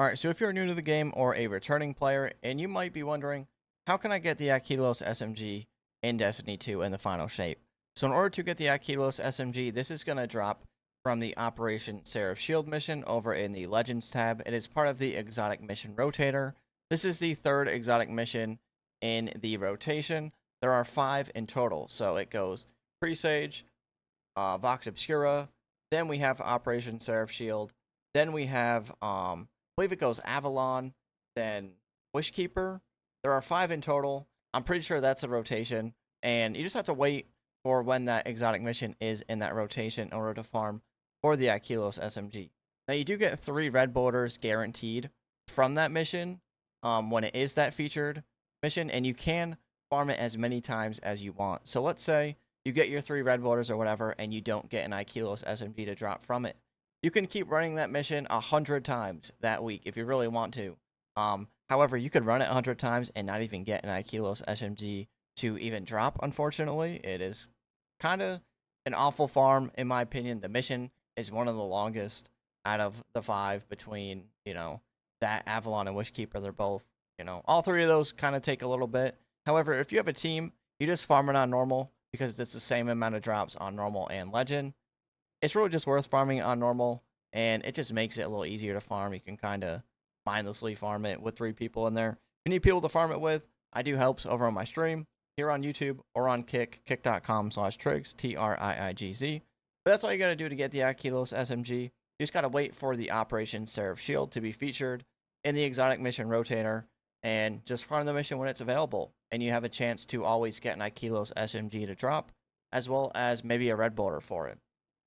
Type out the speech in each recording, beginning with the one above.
Alright, so if you're new to the game or a returning player, and you might be wondering, how can I get the Ikelos SMG in Destiny 2 in the final shape? So in order to get the Ikelos SMG, this is going to drop from the Operation Seraph Shield mission over in the Legends tab. It is part of the exotic mission rotator. This is the third exotic mission in the rotation. There are 5 in total, so it goes Presage, Vox Obscura, then we have Operation Seraph Shield, then we have believe it goes Avalon, then Wishkeeper. There are 5 in total. I'm pretty sure that's a rotation, and you just have to wait for when that exotic mission is in that rotation in order to farm for the Ikelos SMG. Now you do get 3 red borders guaranteed from that mission when it is that featured mission, and you can farm it as many times as you want. So let's say you get your 3 red borders or whatever, and you don't get an Ikelos SMG to drop from it. You can keep running that mission 100 times that week if you really want to. However, you could run it 100 times and not even get an Ikelos SMG to even drop, unfortunately. It is kind of an awful farm, in my opinion. The mission is one of the longest out of the 5 between, that Avalon and Wishkeeper. They're both, all 3 of those kind of take a little bit. However, if you have a team, you just farm it on normal because it's the same amount of drops on normal and legend. It's really just worth farming on normal, and it just makes it a little easier to farm. You can kind of mindlessly farm it with 3 people in there. If you need people to farm it with, I do helps over on my stream, here on YouTube, or on Kick, kick.com/Triggs, Trigz. But that's all you gotta do to get the Ikelos SMG. You just gotta wait for the Operation Seraph Shield to be featured in the exotic mission rotator, and just farm the mission when it's available. And you have a chance to always get an Ikelos SMG to drop, as well as maybe a red border for it.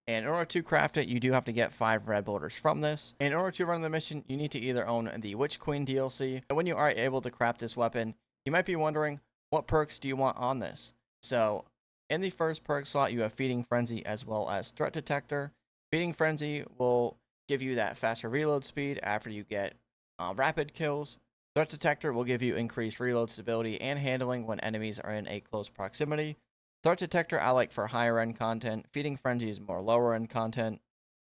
And in order to craft it, you do have to get 5 red borders from this. In order to run the mission, you need to either own the Witch Queen DLC. And when you are able to craft this weapon, you might be wondering, what perks do you want on this? So, in the first perk slot, you have Feeding Frenzy as well as Threat Detector. Feeding Frenzy will give you that faster reload speed after you get rapid kills. Threat Detector will give you increased reload stability and handling when enemies are in a close proximity. Threat Detector I like for higher end content. Feeding Frenzy is more lower end content.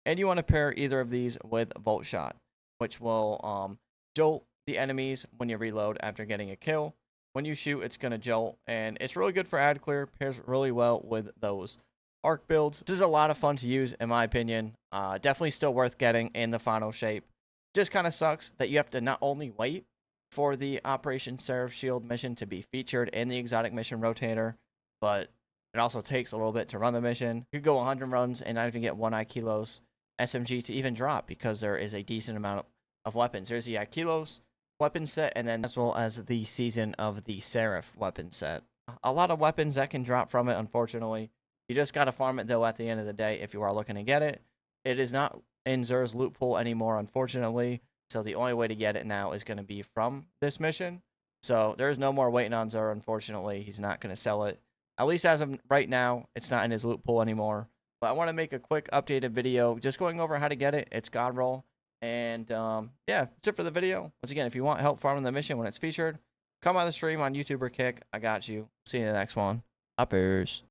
And you want to pair either of these with Bolt Shot, which will jolt the enemies when you reload after getting a kill. When you shoot, it's going to jolt, and it's really good for ad clear. Pairs really well with those arc builds. This is a lot of fun to use, in my opinion. Definitely still worth getting in the final shape. Just kind of sucks that you have to not only wait for the Operation Seraph Shield mission to be featured in the exotic mission rotator, but it also takes a little bit to run the mission. You could go 100 runs and not even get 1 Ikelos SMG to even drop because there is a decent amount of weapons. There's the Ikelos weapon set, and then as well as the Season of the Seraph weapon set. A lot of weapons that can drop from it, unfortunately. You just got to farm it, though, at the end of the day if you are looking to get it. It is not in Xur's loot pool anymore, unfortunately. So the only way to get it now is going to be from this mission. So there's no more waiting on Xur, unfortunately. He's not going to sell it. At least as of right now, it's not in his loot pool anymore. But I want to make a quick updated video just going over how to get it. It's God roll. And yeah, that's it for the video. Once again, if you want help farming the mission when it's featured, come on the stream on YouTube or Kick. I got you. See you in the next one. Uppers.